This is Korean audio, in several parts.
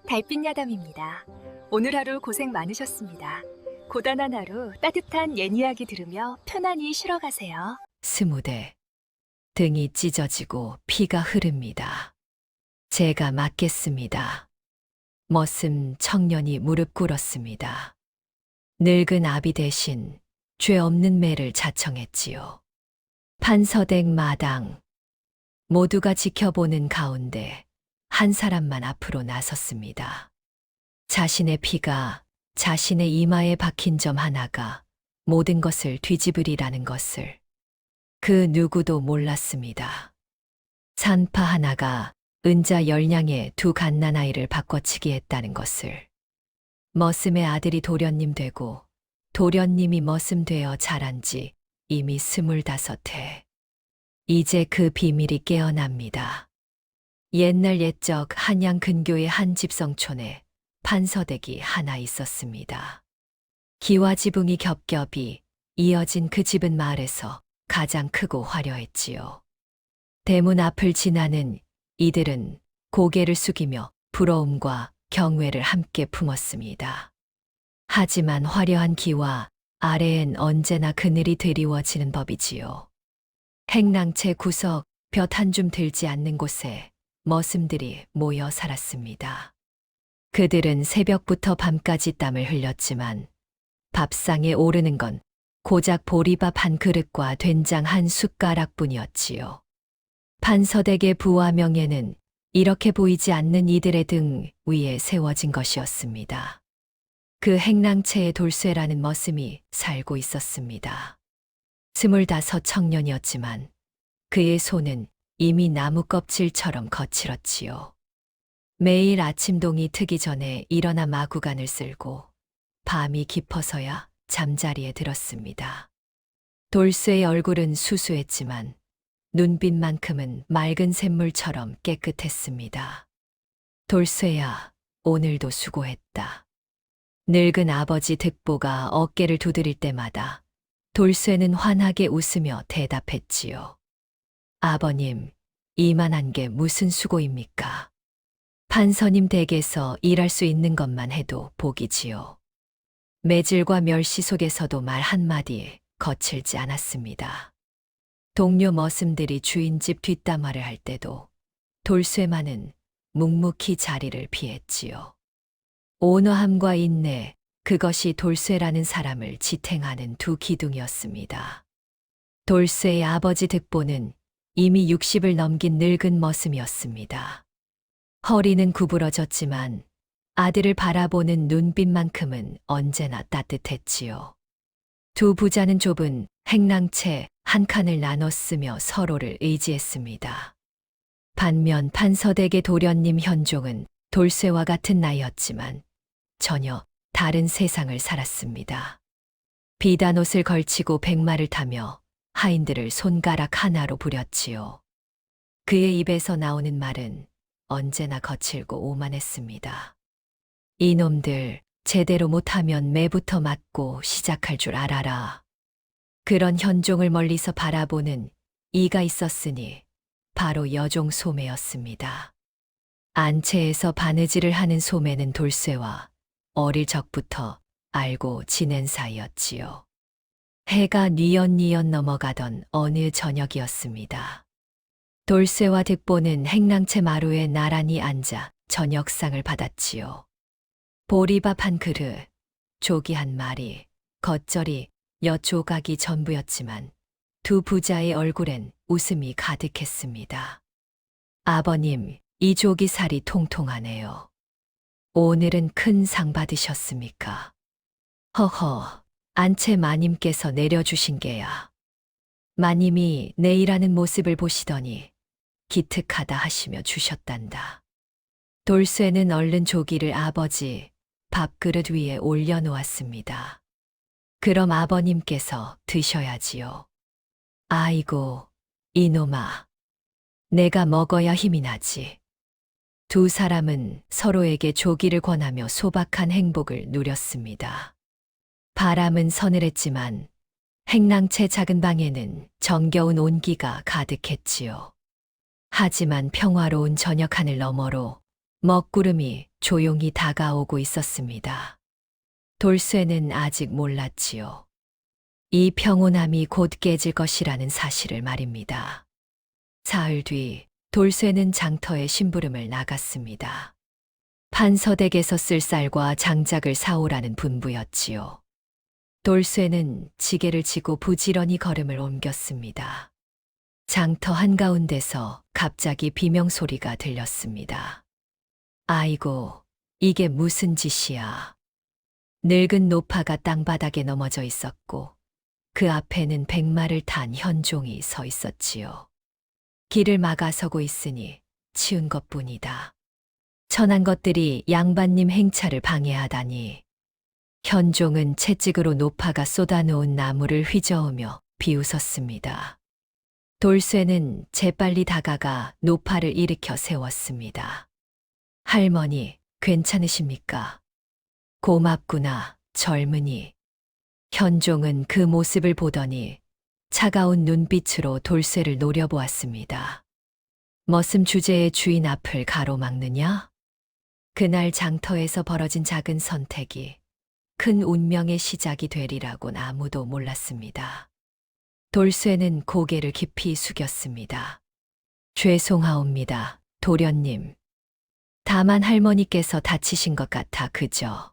달빛 야담입니다. 오늘 하루 고생 많으셨습니다. 고단한 하루 따뜻한 옛 이야기 들으며 편안히 쉬러 가세요. 20대. 등이 찢어지고 피가 흐릅니다. 제가 맞겠습니다. 머슴 청년이 무릎 꿇었습니다. 늙은 아비 대신 죄 없는 매를 자청했지요. 판서댁 마당. 모두가 지켜보는 가운데 한 사람만 앞으로 나섰습니다. 자신의 피가 자신의 이마에 박힌 점 하나가 모든 것을 뒤집으리라는 것을 그 누구도 몰랐습니다. 산파 하나가 은자 열량의 두 갓난아이를 바꿔치기 했다는 것을. 머슴의 아들이 도련님 되고 도련님이 머슴 되어 자란 지 이미 25해. 이제 그 비밀이 깨어납니다. 옛날 옛적 한양 근교의 한 집성촌에 판서댁이 하나 있었습니다. 기와 지붕이 겹겹이 이어진 그 집은 마을에서 가장 크고 화려했지요. 대문 앞을 지나는 이들은 고개를 숙이며 부러움과 경외를 함께 품었습니다. 하지만 화려한 기와 아래엔 언제나 그늘이 드리워지는 법이지요. 행랑채 구석 볕 한 줌 들지 않는 곳에 머슴들이 모여 살았습니다. 그들은 새벽부터 밤까지 땀을 흘렸지만 밥상에 오르는 건 고작 보리밥 한 그릇과 된장 한 숟가락뿐이었지요. 판서댁의 부와 명예는 이렇게 보이지 않는 이들의 등 위에 세워진 것이었습니다. 그 행랑채의 돌쇠라는 머슴이 살고 있었습니다. 25 청년이었지만 그의 손은 이미 나무 껍질처럼 거칠었지요. 매일 아침동이 트기 전에 일어나 마구간을 쓸고 밤이 깊어서야 잠자리에 들었습니다. 돌쇠의 얼굴은 수수했지만 눈빛만큼은 맑은 샘물처럼 깨끗했습니다. 돌쇠야, 오늘도 수고했다. 늙은 아버지 득보가 어깨를 두드릴 때마다 돌쇠는 환하게 웃으며 대답했지요. 아버님, 이만한 게 무슨 수고입니까? 판서님 댁에서 일할 수 있는 것만 해도 복이지요. 매질과 멸시 속에서도 말 한마디 거칠지 않았습니다. 동료 머슴들이 주인집 뒷담화를 할 때도 돌쇠만은 묵묵히 자리를 피했지요. 온화함과 인내, 그것이 돌쇠라는 사람을 지탱하는 두 기둥이었습니다. 돌쇠의 아버지 득보는 이미 60을 넘긴 늙은 머슴이었습니다. 허리는 구부러졌지만 아들을 바라보는 눈빛만큼은 언제나 따뜻했지요. 두 부자는 좁은 행랑채 한 칸을 나눠 쓰며 서로를 의지했습니다. 반면 판서댁의 도련님 현종은 돌쇠와 같은 나이였지만 전혀 다른 세상을 살았습니다. 비단 옷을 걸치고 백마를 타며 하인들을 손가락 하나로 부렸지요. 그의 입에서 나오는 말은 언제나 거칠고 오만했습니다. 이놈들 제대로 못하면 매부터 맞고 시작할 줄 알아라. 그런 현종을 멀리서 바라보는 이가 있었으니 바로 여종 소매였습니다. 안채에서 바느질을 하는 소매는 돌쇠와 어릴 적부터 알고 지낸 사이였지요. 해가 뉘엿뉘엿 넘어가던 어느 저녁이었습니다. 돌쇠와 득보는 행랑채 마루에 나란히 앉아 저녁상을 받았지요. 보리밥 한 그릇, 조기 한 마리, 겉절이, 엿조각이 전부였지만 두 부자의 얼굴엔 웃음이 가득했습니다. 아버님, 이 조기 살이 통통하네요. 오늘은 큰 상 받으셨습니까? 허허, 안채 마님께서 내려주신 게야. 마님이 내 일하는 모습을 보시더니 기특하다 하시며 주셨단다. 돌쇠는 얼른 조기를 아버지 밥그릇 위에 올려놓았습니다. 그럼 아버님께서 드셔야지요. 아이고, 이놈아. 내가 먹어야 힘이 나지. 두 사람은 서로에게 조기를 권하며 소박한 행복을 누렸습니다. 바람은 서늘했지만 행랑채 작은 방에는 정겨운 온기가 가득했지요. 하지만 평화로운 저녁 하늘 너머로 먹구름이 조용히 다가오고 있었습니다. 돌쇠는 아직 몰랐지요. 이 평온함이 곧 깨질 것이라는 사실을 말입니다. 사흘 뒤 돌쇠는 장터에 심부름을 나갔습니다. 판서댁에서 쓸 쌀과 장작을 사오라는 분부였지요. 돌쇠는 지게를 지고 부지런히 걸음을 옮겼습니다. 장터 한가운데서 갑자기 비명소리가 들렸습니다. 아이고, 이게 무슨 짓이야. 늙은 노파가 땅바닥에 넘어져 있었고 그 앞에는 백마를 탄 현종이 서 있었지요. 길을 막아서고 있으니 치운 것뿐이다. 천한 것들이 양반님 행차를 방해하다니. 현종은 채찍으로 노파가 쏟아놓은 나무를 휘저으며 비웃었습니다. 돌쇠는 재빨리 다가가 노파를 일으켜 세웠습니다. 할머니, 괜찮으십니까? 고맙구나, 젊은이. 현종은 그 모습을 보더니 차가운 눈빛으로 돌쇠를 노려보았습니다. 머슴 주제의 주인 앞을 가로막느냐? 그날 장터에서 벌어진 작은 선택이 큰 운명의 시작이 되리라곤 아무도 몰랐습니다. 돌쇠는 고개를 깊이 숙였습니다. 죄송하옵니다, 도련님. 다만 할머니께서 다치신 것 같아 그저.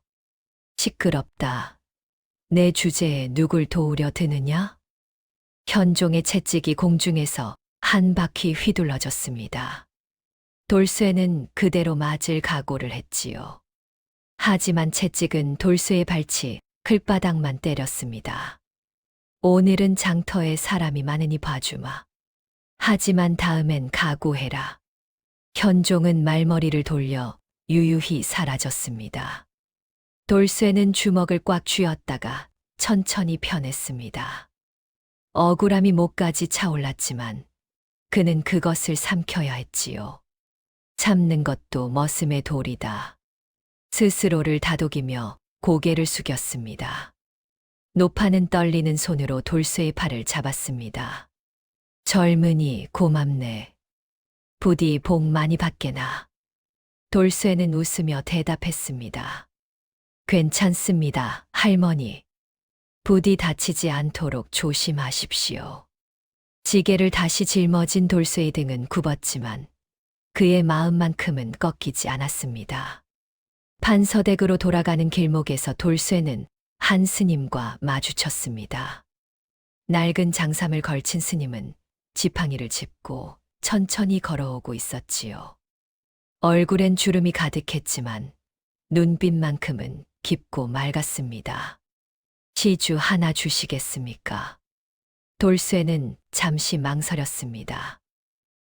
시끄럽다. 내 주제에 누굴 도우려 드느냐? 현종의 채찍이 공중에서 한 바퀴 휘둘러졌습니다. 돌쇠는 그대로 맞을 각오를 했지요. 하지만 채찍은 돌쇠의 발치 글바닥만 때렸습니다. 오늘은 장터에 사람이 많으니 봐주마. 하지만 다음엔 각오해라. 현종은 말머리를 돌려 유유히 사라졌습니다. 돌쇠는 주먹을 꽉 쥐었다가 천천히 펴냈습니다. 억울함이 목까지 차올랐지만 그는 그것을 삼켜야 했지요. 참는 것도 머슴의 도리다. 스스로를 다독이며 고개를 숙였습니다. 노파는 떨리는 손으로 돌쇠의 팔을 잡았습니다. 젊은이 고맙네. 부디 복 많이 받게나. 돌쇠는 웃으며 대답했습니다. 괜찮습니다, 할머니. 부디 다치지 않도록 조심하십시오. 지게를 다시 짊어진 돌쇠의 등은 굽었지만 그의 마음만큼은 꺾이지 않았습니다. 판서댁으로 돌아가는 길목에서 돌쇠는 한 스님과 마주쳤습니다. 낡은 장삼을 걸친 스님은 지팡이를 짚고 천천히 걸어오고 있었지요. 얼굴엔 주름이 가득했지만 눈빛만큼은 깊고 맑았습니다. 시주 하나 주시겠습니까? 돌쇠는 잠시 망설였습니다.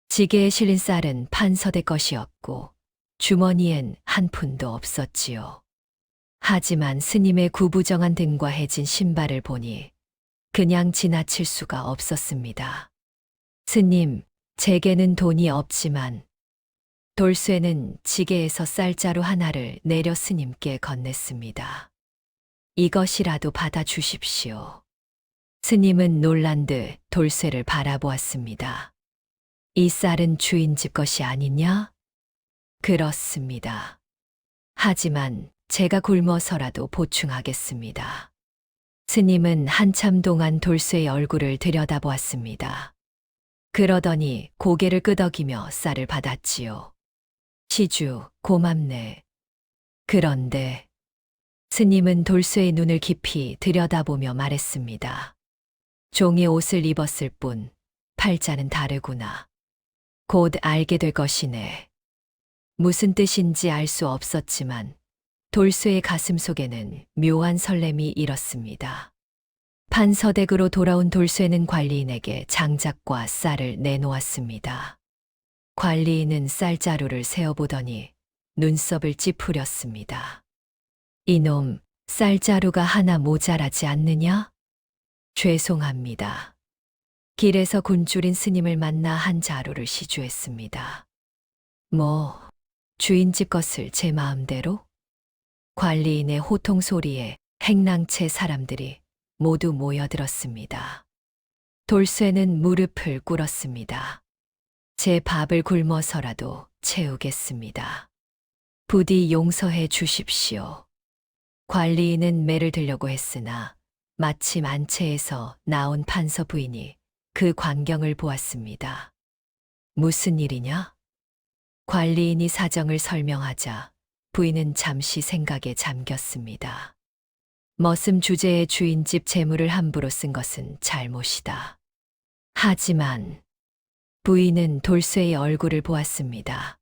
지게에 실린 쌀은 판서대 것이었고 주머니엔 한 푼도 없었지요. 하지만 스님의 구부정한 등과 해진 신발을 보니 그냥 지나칠 수가 없었습니다. 스님, 제게는 돈이 없지만. 돌쇠는 지게에서 쌀자루 하나를 내려 스님께 건넸습니다. 이것이라도 받아주십시오. 스님은 놀란 듯 돌쇠를 바라보았습니다. 이 쌀은 주인집 것이 아니냐? 그렇습니다. 하지만 제가 굶어서라도 보충하겠습니다. 스님은 한참 동안 돌쇠의 얼굴을 들여다보았습니다. 그러더니 고개를 끄덕이며 쌀을 받았지요. 시주, 고맙네. 그런데 스님은 돌쇠의 눈을 깊이 들여다보며 말했습니다. 종이 옷을 입었을 뿐 팔자는 다르구나. 곧 알게 될 것이네. 무슨 뜻인지 알 수 없었지만 돌쇠의 가슴 속에는 묘한 설렘이 일었습니다. 판서댁으로 돌아온 돌쇠는 관리인에게 장작과 쌀을 내놓았습니다. 관리인은 쌀자루를 세어보더니 눈썹을 찌푸렸습니다. 이놈, 쌀자루가 하나 모자라지 않느냐? 죄송합니다. 길에서 굶주린 스님을 만나 한 자루를 시주했습니다. 뭐, 주인집 것을 제 마음대로? 관리인의 호통 소리에 행랑채 사람들이 모두 모여들었습니다. 돌쇠는 무릎을 꿇었습니다. 제 밥을 굶어서라도 채우겠습니다. 부디 용서해 주십시오. 관리인은 매를 들려고 했으나 마침 안채에서 나온 판서 부인이 그 광경을 보았습니다. 무슨 일이냐? 관리인이 사정을 설명하자 부인은 잠시 생각에 잠겼습니다. 머슴 주제의 주인집 재물을 함부로 쓴 것은 잘못이다. 하지만 부인은 돌쇠의 얼굴을 보았습니다.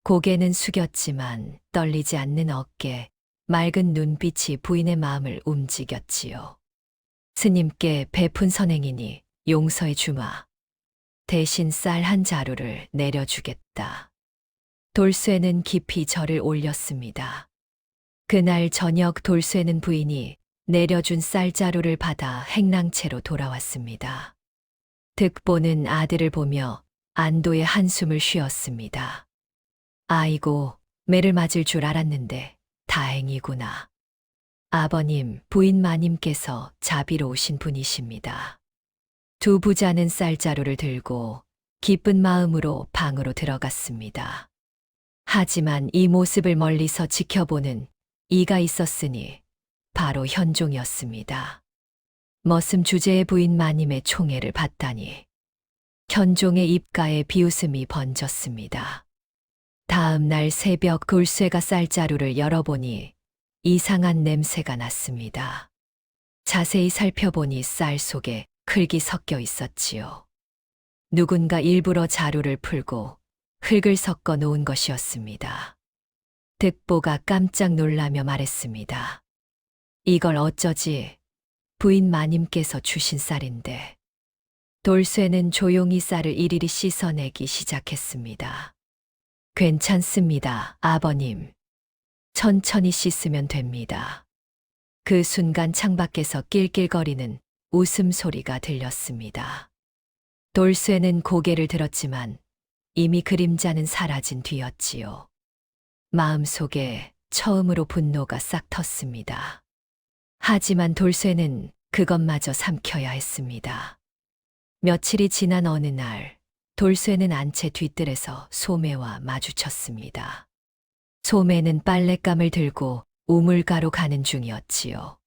고개는 숙였지만 떨리지 않는 어깨, 맑은 눈빛이 부인의 마음을 움직였지요. 스님께 베푼 선행이니 용서해 주마. 대신 쌀 한 자루를 내려주겠다. 돌쇠는 깊이 절을 올렸습니다. 그날 저녁 돌쇠는 부인이 내려준 쌀자루를 받아 행랑채로 돌아왔습니다. 득보는 아들을 보며 안도의 한숨을 쉬었습니다. 아이고, 매를 맞을 줄 알았는데 다행이구나. 아버님, 부인 마님께서 자비로우신 분이십니다. 두 부자는 쌀자루를 들고 기쁜 마음으로 방으로 들어갔습니다. 하지만 이 모습을 멀리서 지켜보는 이가 있었으니 바로 현종이었습니다. 머슴 주제의 부인 마님의 총애를 받다니 현종의 입가에 비웃음이 번졌습니다. 다음 날 새벽 돌쇠가 쌀자루를 열어보니 이상한 냄새가 났습니다. 자세히 살펴보니 쌀 속에 흙이 섞여 있었지요. 누군가 일부러 자루를 풀고 흙을 섞어 놓은 것이었습니다. 득보가 깜짝 놀라며 말했습니다. 이걸 어쩌지? 부인 마님께서 주신 쌀인데. 돌쇠는 조용히 쌀을 이리리 씻어내기 시작했습니다. 괜찮습니다, 아버님. 천천히 씻으면 됩니다. 그 순간 창밖에서 낄낄거리는 웃음소리가 들렸습니다. 돌쇠는 고개를 들었지만 이미 그림자는 사라진 뒤였지요. 마음속에 처음으로 분노가 싹 텄습니다. 하지만 돌쇠는 그것마저 삼켜야 했습니다. 며칠이 지난 어느 날, 돌쇠는 안채 뒤뜰에서 소매와 마주쳤습니다. 소매는 빨랫감을 들고 우물가로 가는 중이었지요.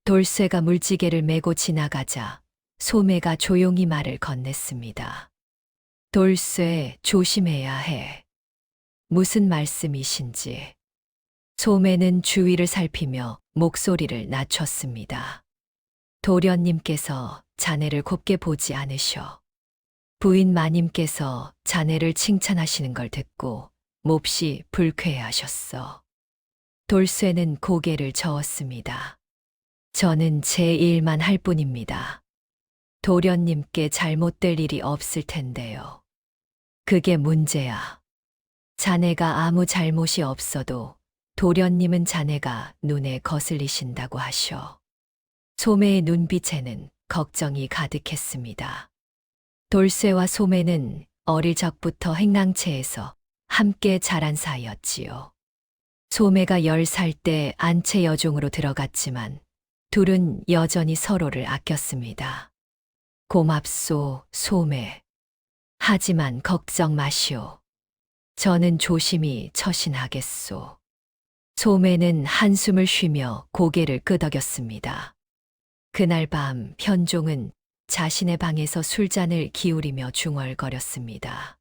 돌쇠가 물지개를 메고 지나가자 소매가 조용히 말을 건넸습니다. 돌쇠, 조심해야 해. 무슨 말씀이신지. 소매는 주위를 살피며 목소리를 낮췄습니다. 도련님께서 자네를 곱게 보지 않으셔. 부인 마님께서 자네를 칭찬하시는 걸 듣고 몹시 불쾌해하셨어. 돌쇠는 고개를 저었습니다. 저는 제 일만 할 뿐입니다. 도련님께 잘못될 일이 없을 텐데요. 그게 문제야. 자네가 아무 잘못이 없어도 도련님은 자네가 눈에 거슬리신다고 하셔. 소매의 눈빛에는 걱정이 가득했습니다. 돌쇠와 소매는 어릴 적부터 행랑채에서 함께 자란 사이였지요. 소매가 10살 때 안채 여종으로 들어갔지만 둘은 여전히 서로를 아꼈습니다. 고맙소, 소매. 하지만 걱정 마시오. 저는 조심히 처신하겠소. 소매는 한숨을 쉬며 고개를 끄덕였습니다. 그날 밤 현종은 자신의 방에서 술잔을 기울이며 중얼거렸습니다.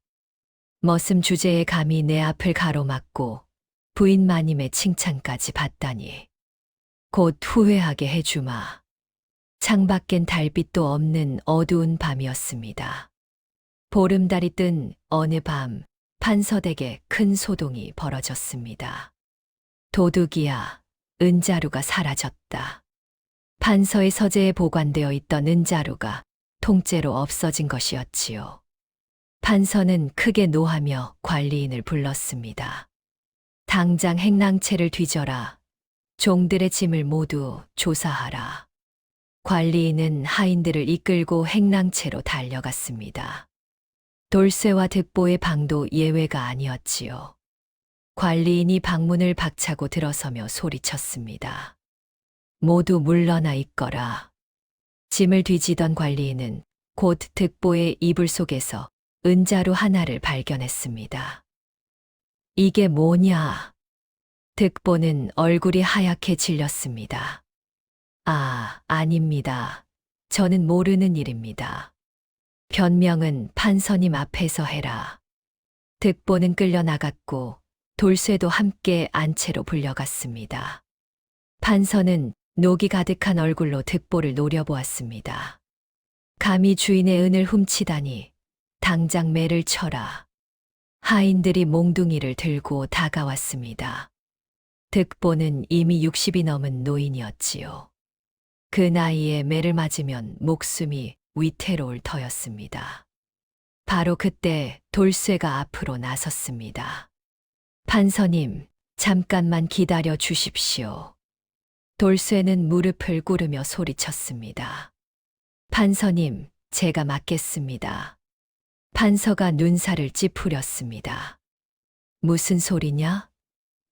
머슴 주제에 감히 내 앞을 가로막고 부인 마님의 칭찬까지 받다니. 곧 후회하게 해주마. 창밖엔 달빛도 없는 어두운 밤이었습니다. 보름달이 뜬 어느 밤 판서댁에 큰 소동이 벌어졌습니다. 도둑이야, 은자루가 사라졌다. 판서의 서재에 보관되어 있던 은자루가 통째로 없어진 것이었지요. 판서는 크게 노하며 관리인을 불렀습니다. 당장 행랑채를 뒤져라. 종들의 짐을 모두 조사하라. 관리인은 하인들을 이끌고 행랑채로 달려갔습니다. 돌쇠와 득보의 방도 예외가 아니었지요. 관리인이 방문을 박차고 들어서며 소리쳤습니다. 모두 물러나 있거라. 짐을 뒤지던 관리인은 곧 득보의 이불 속에서 은자루 하나를 발견했습니다. 이게 뭐냐? 득보는 얼굴이 하얗게 질렸습니다. 아닙니다. 저는 모르는 일입니다. 변명은 판서님 앞에서 해라. 득보는 끌려나갔고 돌쇠도 함께 안채로 불려갔습니다. 판서는 녹이 가득한 얼굴로 득보를 노려보았습니다. 감히 주인의 은을 훔치다니 당장 매를 쳐라. 하인들이 몽둥이를 들고 다가왔습니다. 득보는 이미 60이 넘은 노인이었지요. 그 나이에 매를 맞으면 목숨이 위태로울 터였습니다. 바로 그때 돌쇠가 앞으로 나섰습니다. 판서님, 잠깐만 기다려 주십시오. 돌쇠는 무릎을 꿇으며 소리쳤습니다. 판서님, 제가 맡겠습니다. 판서가 눈살을 찌푸렸습니다. 무슨 소리냐?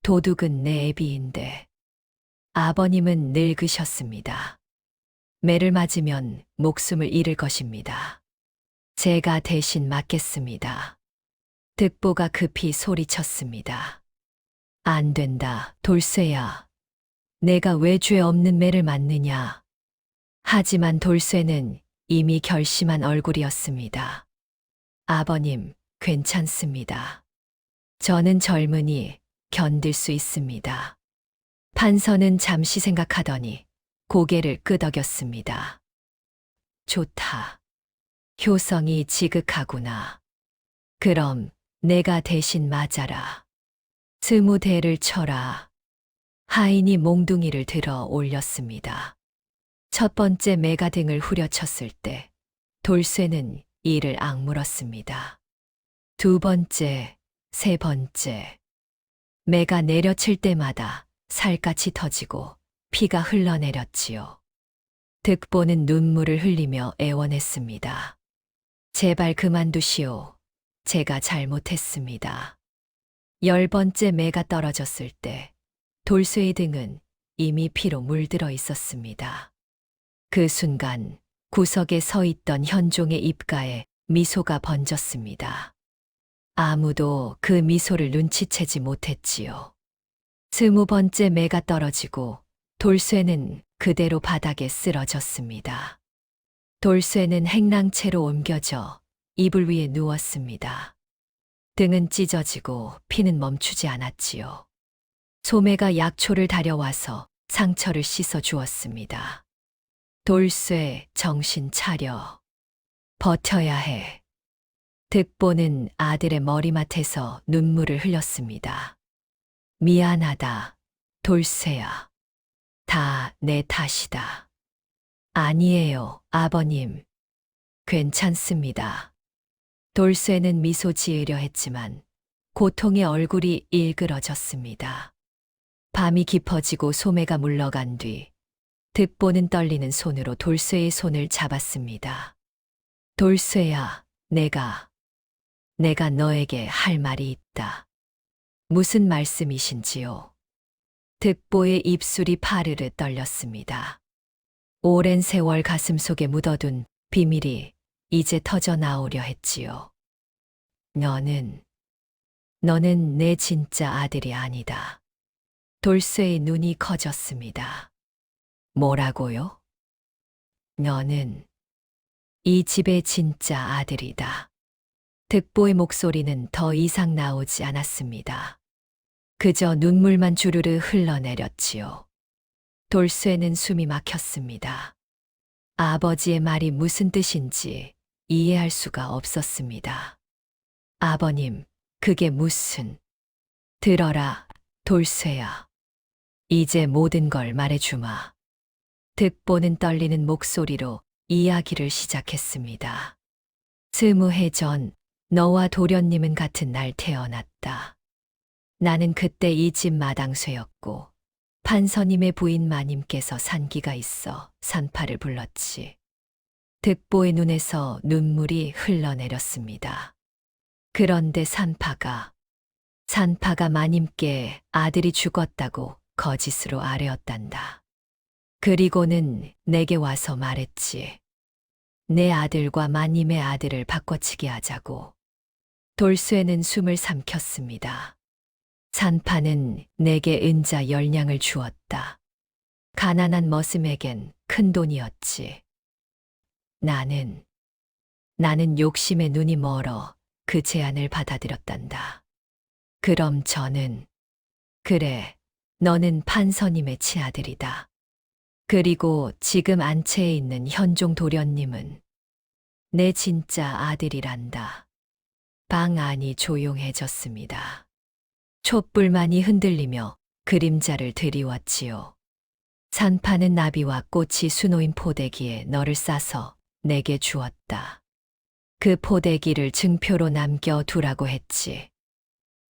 도둑은 내 애비인데. 아버님은 늙으셨습니다. 매를 맞으면 목숨을 잃을 것입니다. 제가 대신 맡겠습니다. 득보가 급히 소리쳤습니다. 안 된다, 돌쇠야. 내가 왜 죄 없는 매를 맞느냐? 하지만 돌쇠는 이미 결심한 얼굴이었습니다. 아버님, 괜찮습니다. 저는 젊으니 견딜 수 있습니다. 판서는 잠시 생각하더니 고개를 끄덕였습니다. 좋다. 효성이 지극하구나. 그럼 내가 대신 맞아라. 20대를 쳐라. 하인이 몽둥이를 들어 올렸습니다. 첫 번째 매가 등을 후려쳤을 때 돌쇠는 이를 악물었습니다. 두 번째, 세 번째. 매가 내려칠 때마다 살갗이 터지고 피가 흘러내렸지요. 득보는 눈물을 흘리며 애원했습니다. 제발 그만두시오. 제가 잘못했습니다. 10번째 매가 떨어졌을 때 돌쇠의 등은 이미 피로 물들어 있었습니다. 그 순간 구석에 서 있던 현종의 입가에 미소가 번졌습니다. 아무도 그 미소를 눈치채지 못했지요. 20번째 매가 떨어지고 돌쇠는 그대로 바닥에 쓰러졌습니다. 돌쇠는 행랑채로 옮겨져 이불 위에 누웠습니다. 등은 찢어지고 피는 멈추지 않았지요. 소매가 약초를 다려와서 상처를 씻어 주었습니다. 돌쇠, 정신 차려. 버텨야 해. 득보는 아들의 머리맡에서 눈물을 흘렸습니다. 미안하다, 돌쇠야. 다 내 탓이다. 아니에요, 아버님. 괜찮습니다. 돌쇠는 미소 지으려 했지만 고통의 얼굴이 일그러졌습니다. 밤이 깊어지고 소매가 물러간 뒤 득보는 떨리는 손으로 돌쇠의 손을 잡았습니다. 돌쇠야, 내가 너에게 할 말이 있다. 무슨 말씀이신지요? 득보의 입술이 파르르 떨렸습니다. 오랜 세월 가슴속에 묻어둔 비밀이 이제 터져 나오려 했지요. 너는 내 진짜 아들이 아니다. 돌쇠의 눈이 커졌습니다. 뭐라고요? 너는 이 집의 진짜 아들이다. 득보의 목소리는 더 이상 나오지 않았습니다. 그저 눈물만 주르르 흘러내렸지요. 돌쇠는 숨이 막혔습니다. 아버지의 말이 무슨 뜻인지 이해할 수가 없었습니다. 아버님, 그게 무슨... 들어라, 돌쇠야. 이제 모든 걸 말해주마. 득보는 떨리는 목소리로 이야기를 시작했습니다. 20해 전 너와 도련님은 같은 날 태어났다. 나는 그때 이 집 마당쇠였고 판서님의 부인 마님께서 산기가 있어 산파를 불렀지. 득보의 눈에서 눈물이 흘러내렸습니다. 그런데 산파가 마님께 아들이 죽었다고 거짓으로 아뢰었단다. 그리고는 내게 와서 말했지. 내 아들과 마님의 아들을 바꿔치기 하자고. 돌쇠는 숨을 삼켰습니다. 산파는 내게 은자 10냥을 주었다. 가난한 머슴에겐 큰 돈이었지. 나는 욕심에 눈이 멀어 그 제안을 받아들였단다. 그럼 저는, 그래, 너는 판서님의 치아들이다. 그리고 지금 안채에 있는 현종 도련님은 내 진짜 아들이란다. 방 안이 조용해졌습니다. 촛불만이 흔들리며 그림자를 드리웠지요. 산파는 나비와 꽃이 수놓인 포대기에 너를 싸서 내게 주었다. 그 포대기를 증표로 남겨두라고 했지.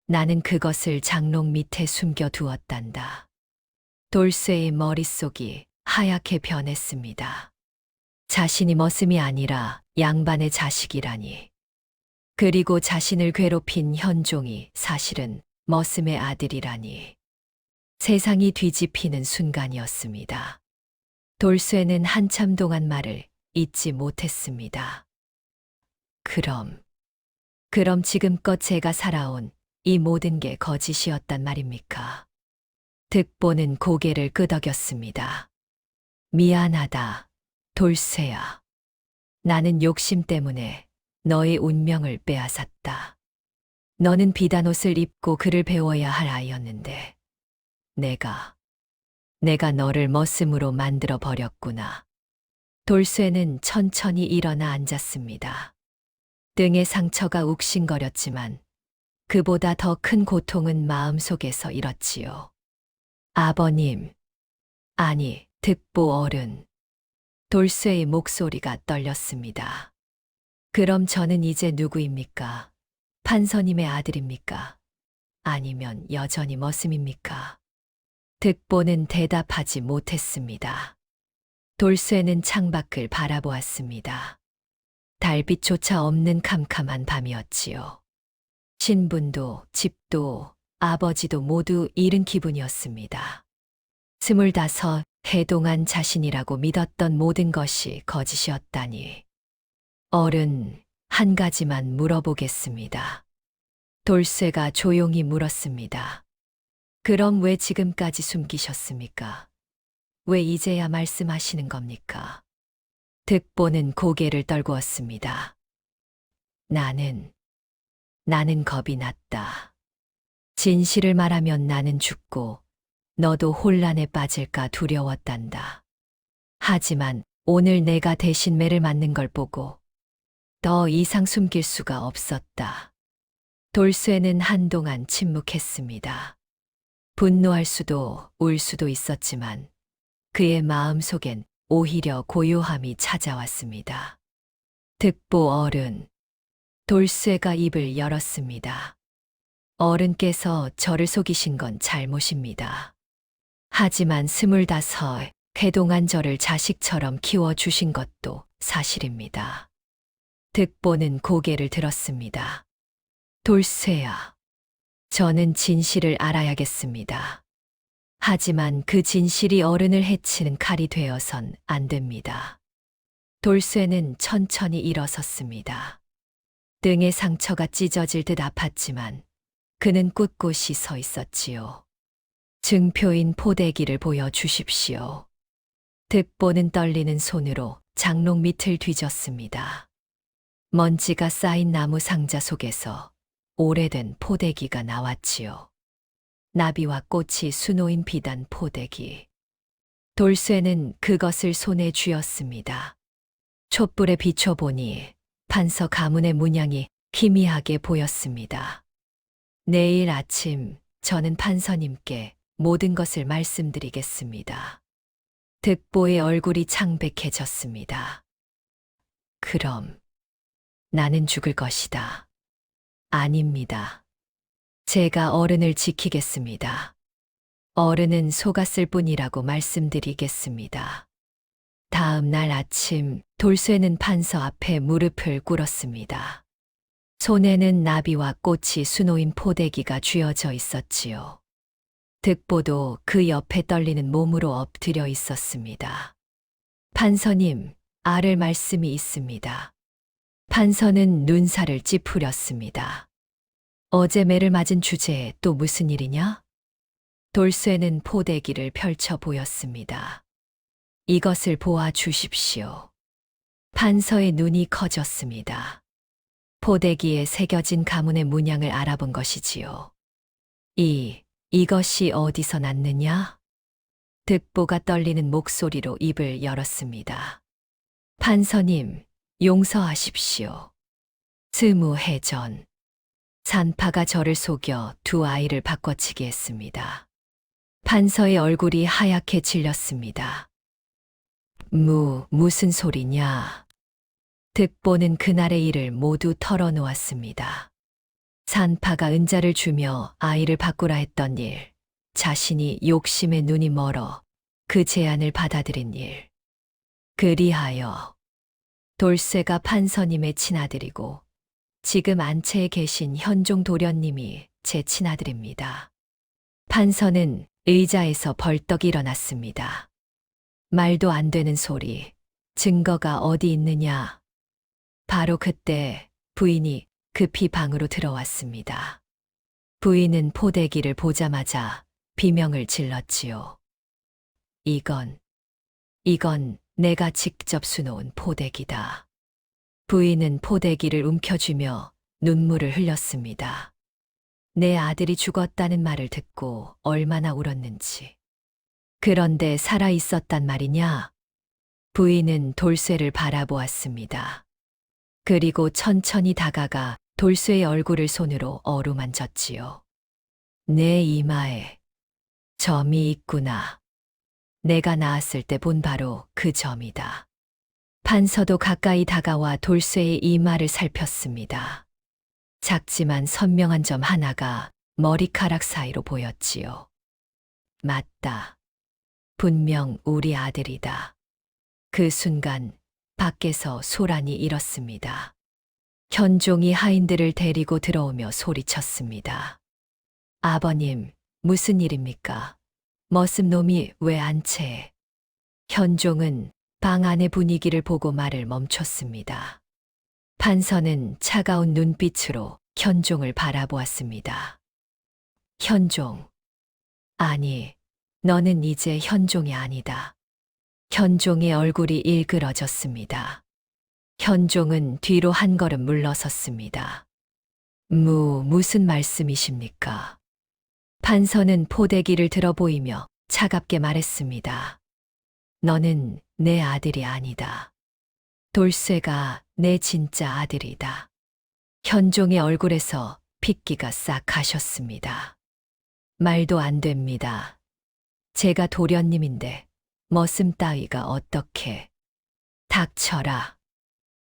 나는 그것을 장롱 밑에 숨겨두었단다. 돌쇠의 머릿속이 하얗게 변했습니다. 자신이 머슴이 아니라 양반의 자식이라니. 그리고 자신을 괴롭힌 현종이 사실은 머슴의 아들이라니. 세상이 뒤집히는 순간이었습니다. 돌쇠는 한참 동안 말을 잊지 못했습니다. 그럼 지금껏 제가 살아온 이 모든 게 거짓이었단 말입니까? 득보는 고개를 끄덕였습니다. 미안하다, 돌쇠야. 나는 욕심 때문에 너의 운명을 빼앗았다. 너는 비단옷을 입고 글을 배워야 할 아이였는데, 내가 너를 머슴으로 만들어 버렸구나. 돌쇠는 천천히 일어나 앉았습니다. 등의 상처가 욱신거렸지만 그보다 더 큰 고통은 마음속에서 일었지요. 아버님, 아니, 득보 어른. 돌쇠의 목소리가 떨렸습니다. 그럼 저는 이제 누구입니까? 판서님의 아들입니까? 아니면 여전히 머슴입니까? 득보는 대답하지 못했습니다. 돌쇠는 창밖을 바라보았습니다. 달빛조차 없는 캄캄한 밤이었지요. 신분도 집도 아버지도 모두 잃은 기분이었습니다. 25, 해 동안 자신이라고 믿었던 모든 것이 거짓이었다니. 어른, 한 가지만 물어보겠습니다. 돌쇠가 조용히 물었습니다. 그럼 왜 지금까지 숨기셨습니까? 왜 이제야 말씀하시는 겁니까? 득보는 고개를 떨구었습니다. 나는 겁이 났다. 진실을 말하면 나는 죽고 너도 혼란에 빠질까 두려웠단다. 하지만 오늘 내가 대신 매를 맞는 걸 보고 더 이상 숨길 수가 없었다. 돌쇠는 한동안 침묵했습니다. 분노할 수도 울 수도 있었지만 그의 마음속엔 오히려 고요함이 찾아왔습니다. 득보 어른. 돌쇠가 입을 열었습니다. 어른께서 저를 속이신 건 잘못입니다. 하지만 25, 해 동안 저를 자식처럼 키워주신 것도 사실입니다. 득보는 고개를 들었습니다. 돌쇠야, 저는 진실을 알아야겠습니다. 하지만 그 진실이 어른을 해치는 칼이 되어선 안 됩니다. 돌쇠는 천천히 일어섰습니다. 등의 상처가 찢어질 듯 아팠지만 그는 꿋꿋이 서 있었지요. 증표인 포대기를 보여주십시오. 득보는 떨리는 손으로 장롱 밑을 뒤졌습니다. 먼지가 쌓인 나무 상자 속에서 오래된 포대기가 나왔지요. 나비와 꽃이 수놓인 비단 포대기. 돌쇠는 그것을 손에 쥐었습니다. 촛불에 비춰보니 판서 가문의 문양이 희미하게 보였습니다. 내일 아침 저는 판서님께 모든 것을 말씀드리겠습니다. 득보의 얼굴이 창백해졌습니다. 그럼 나는 죽을 것이다. 아닙니다. 제가 어른을 지키겠습니다. 어른은 속았을 뿐이라고 말씀드리겠습니다. 다음 날 아침 돌쇠는 판서 앞에 무릎을 꿇었습니다. 손에는 나비와 꽃이 수놓인 포대기가 쥐어져 있었지요. 득보도 그 옆에 떨리는 몸으로 엎드려 있었습니다. 판서님, 아를 말씀이 있습니다. 판서는 눈살을 찌푸렸습니다. 어제 매를 맞은 주제에 또 무슨 일이냐? 돌쇠는 포대기를 펼쳐 보였습니다. 이것을 보아 주십시오. 판서의 눈이 커졌습니다. 포대기에 새겨진 가문의 문양을 알아본 것이지요. 이것이 어디서 났느냐? 득보가 떨리는 목소리로 입을 열었습니다. 판서님, 용서하십시오. 스무 해 전, 산파가 저를 속여 두 아이를 바꿔치기 했습니다. 판서의 얼굴이 하얗게 질렸습니다. 무슨 소리냐? 득보는 그날의 일을 모두 털어놓았습니다. 산파가 은자를 주며 아이를 바꾸라 했던 일, 자신이 욕심에 눈이 멀어 그 제안을 받아들인 일. 그리하여 돌쇠가 판서님의 친아들이고 지금 안채에 계신 현종 도련님이 제 친아들입니다. 판서는 의자에서 벌떡 일어났습니다. 말도 안 되는 소리, 증거가 어디 있느냐? 바로 그때 부인이 급히 방으로 들어왔습니다. 부인은 포대기를 보자마자 비명을 질렀지요. 이건 내가 직접 수놓은 포대기다. 부인은 포대기를 움켜쥐며 눈물을 흘렸습니다. 내 아들이 죽었다는 말을 듣고 얼마나 울었는지. 그런데 살아 있었단 말이냐? 부인은 돌쇠를 바라보았습니다. 그리고 천천히 다가가 돌쇠의 얼굴을 손으로 어루만졌지요. 내 이마에 점이 있구나. 내가 낳았을 때 본 바로 그 점이다. 판서도 가까이 다가와 돌쇠의 이마를 살폈습니다. 작지만 선명한 점 하나가 머리카락 사이로 보였지요. 맞다. 분명 우리 아들이다. 그 순간 밖에서 소란이 일었습니다. 현종이 하인들을 데리고 들어오며 소리쳤습니다. 아버님, 무슨 일입니까? 머슴 놈이 왜 안채에? 현종은 방 안의 분위기를 보고 말을 멈췄습니다. 판서는 차가운 눈빛으로 현종을 바라보았습니다. 현종. 아니, 너는 이제 현종이 아니다. 현종의 얼굴이 일그러졌습니다. 현종은 뒤로 한 걸음 물러섰습니다. 무슨 말씀이십니까? 판서는 포대기를 들어 보이며 차갑게 말했습니다. 너는 내 아들이 아니다. 돌쇠가 내 진짜 아들이다. 현종의 얼굴에서 핏기가 싹 가셨습니다. 말도 안 됩니다. 제가 도련님인데 머슴 따위가 어떻게. 닥쳐라.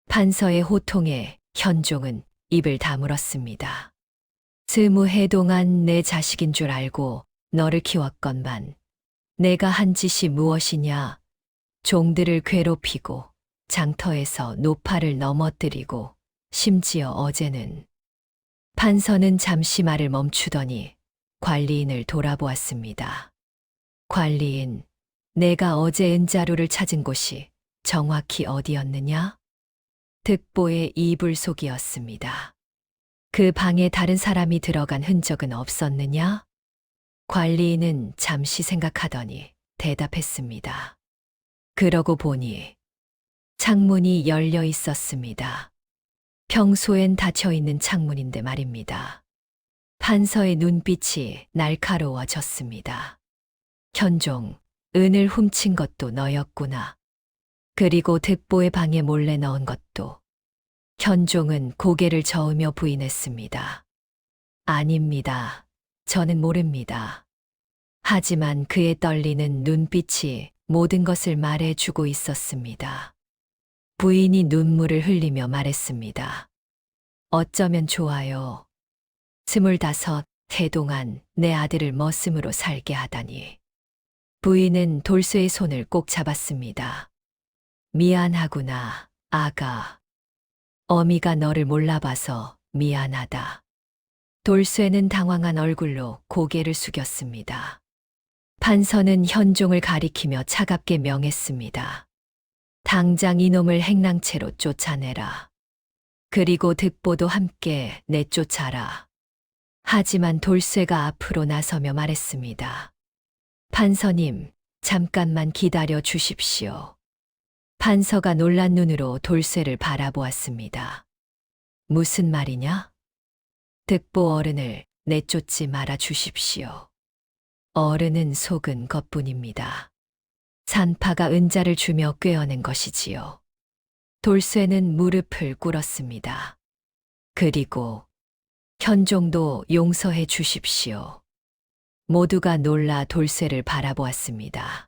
판서의 호통에 현종은 입을 다물었습니다. 20해 동안 내 자식인 줄 알고 너를 키웠건만 내가 한 짓이 무엇이냐? 종들을 괴롭히고 장터에서 노파를 넘어뜨리고 심지어 어제는. 판서는 잠시 말을 멈추더니 관리인을 돌아보았습니다. 관리인, 내가 어제 은자루를 찾은 곳이 정확히 어디였느냐? 득보의 이불속이었습니다. 그 방에 다른 사람이 들어간 흔적은 없었느냐? 관리인은 잠시 생각하더니 대답했습니다. 그러고 보니 창문이 열려 있었습니다. 평소엔 닫혀 있는 창문인데 말입니다. 판서의 눈빛이 날카로워졌습니다. 현종, 은을 훔친 것도 너였구나. 그리고 득보의 방에 몰래 넣은 것도. 현종은 고개를 저으며 부인했습니다. 아닙니다. 저는 모릅니다. 하지만 그의 떨리는 눈빛이 모든 것을 말해주고 있었습니다. 부인이 눈물을 흘리며 말했습니다. 어쩌면 좋아요. 25해 동안 내 아들을 머슴으로 살게 하다니. 부인은 돌쇠의 손을 꼭 잡았습니다. 미안하구나, 아가. 어미가 너를 몰라봐서 미안하다. 돌쇠는 당황한 얼굴로 고개를 숙였습니다. 판서는 현종을 가리키며 차갑게 명했습니다. 당장 이놈을 행랑채로 쫓아내라. 그리고 득보도 함께 내쫓아라. 하지만 돌쇠가 앞으로 나서며 말했습니다. 판서님, 잠깐만 기다려 주십시오. 판서가 놀란 눈으로 돌쇠를 바라보았습니다. 무슨 말이냐? 득보 어른을 내쫓지 말아 주십시오. 어른은 속은 것뿐입니다. 산파가 은자를 주며 꾀어낸 것이지요. 돌쇠는 무릎을 꿇었습니다. 그리고 현종도 용서해 주십시오. 모두가 놀라 돌쇠를 바라보았습니다.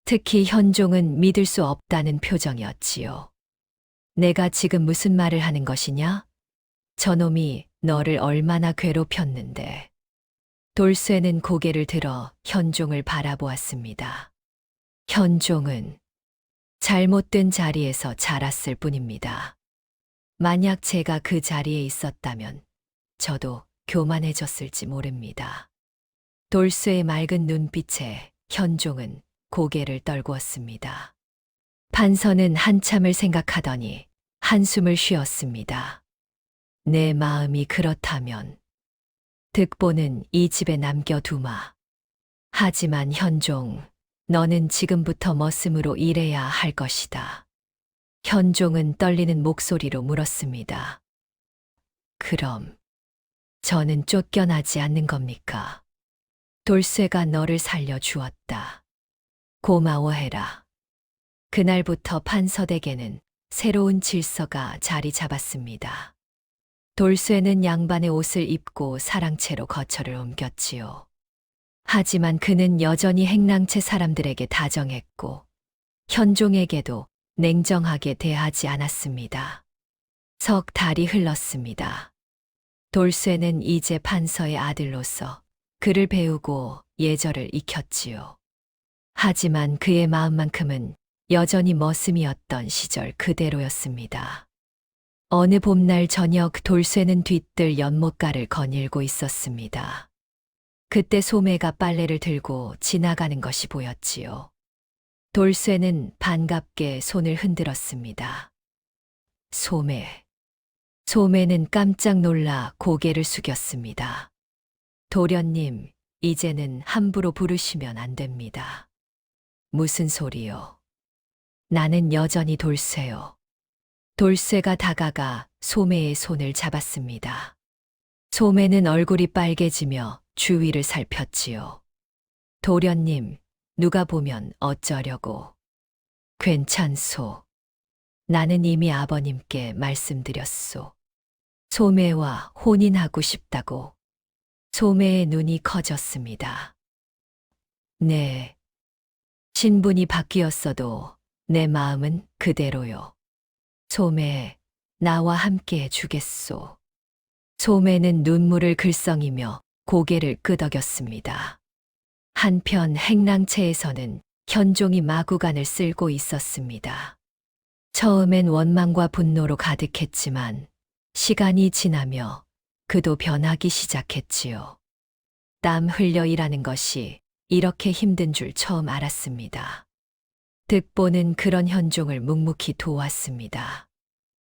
특히 현종은 믿을 수 없다는 표정이었지요. 내가 지금 무슨 말을 하는 것이냐? 저놈이 너를 얼마나 괴롭혔는데. 돌쇠는 고개를 들어 현종을 바라보았습니다. 현종은 잘못된 자리에서 자랐을 뿐입니다. 만약 제가 그 자리에 있었다면 저도 교만해졌을지 모릅니다. 돌쇠의 맑은 눈빛에 현종은 고개를 떨구었습니다. 판서는 한참을 생각하더니 한숨을 쉬었습니다. 내 마음이 그렇다면 득보는 이 집에 남겨두마. 하지만 현종, 너는 지금부터 머슴으로 일해야 할 것이다. 현종은 떨리는 목소리로 물었습니다. 그럼 저는 쫓겨나지 않는 겁니까? 돌쇠가 너를 살려주었다. 고마워해라. 그날부터 판서댁에는 새로운 질서가 자리 잡았습니다. 돌쇠는 양반의 옷을 입고 사랑채로 거처를 옮겼지요. 하지만 그는 여전히 행랑채 사람들에게 다정했고 현종에게도 냉정하게 대하지 않았습니다. 석 달이 흘렀습니다. 돌쇠는 이제 판서의 아들로서 글을 배우고 예절을 익혔지요. 하지만 그의 마음만큼은 여전히 머슴이었던 시절 그대로였습니다. 어느 봄날 저녁 돌쇠는 뒤뜰 연못가를 거닐고 있었습니다. 그때 소매가 빨래를 들고 지나가는 것이 보였지요. 돌쇠는 반갑게 손을 흔들었습니다. 소매. 소매는 깜짝 놀라 고개를 숙였습니다. 도련님, 이제는 함부로 부르시면 안 됩니다. 무슨 소리요? 나는 여전히 돌쇠요. 돌쇠가 다가가 소매의 손을 잡았습니다. 소매는 얼굴이 빨개지며 주위를 살폈지요. 도련님, 누가 보면 어쩌려고. 괜찮소. 나는 이미 아버님께 말씀드렸소. 소매와 혼인하고 싶다고. 소매의 눈이 커졌습니다. 네. 신분이 바뀌었어도 내 마음은 그대로요. 소매, 나와 함께 해주겠소. 소매는 눈물을 글썽이며 고개를 끄덕였습니다. 한편 행랑채에서는 현종이 마구간을 쓸고 있었습니다. 처음엔 원망과 분노로 가득했지만 시간이 지나며 그도 변하기 시작했지요. 땀 흘려 일하는 것이 이렇게 힘든 줄 처음 알았습니다. 득보는 그런 현종을 묵묵히 도왔습니다.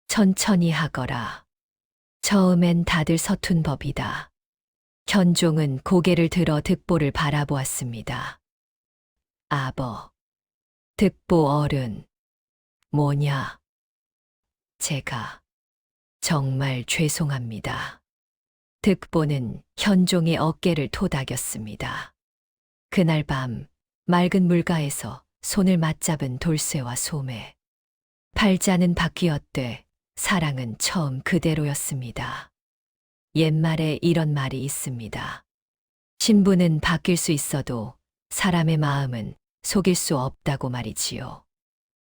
천천히 하거라. 처음엔 다들 서툰 법이다. 현종은 고개를 들어 득보를 바라보았습니다. 아버, 득보 어른, 뭐냐? 제가 정말 죄송합니다. 득보는 현종의 어깨를 토닥였습니다. 그날 밤 맑은 물가에서 손을 맞잡은 돌쇠와 소매. 팔자는 바뀌었되 사랑은 처음 그대로였습니다. 옛말에 이런 말이 있습니다. 신부는 바뀔 수 있어도 사람의 마음은 속일 수 없다고 말이지요.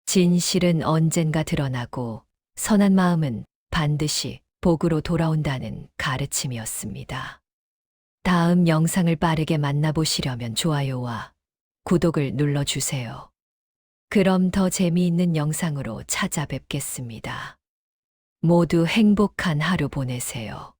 진실은 언젠가 드러나고 선한 마음은 반드시 복으로 돌아온다는 가르침이었습니다. 다음 영상을 빠르게 만나보시려면 좋아요와 구독을 눌러주세요. 그럼 더 재미있는 영상으로 찾아뵙겠습니다. 모두 행복한 하루 보내세요.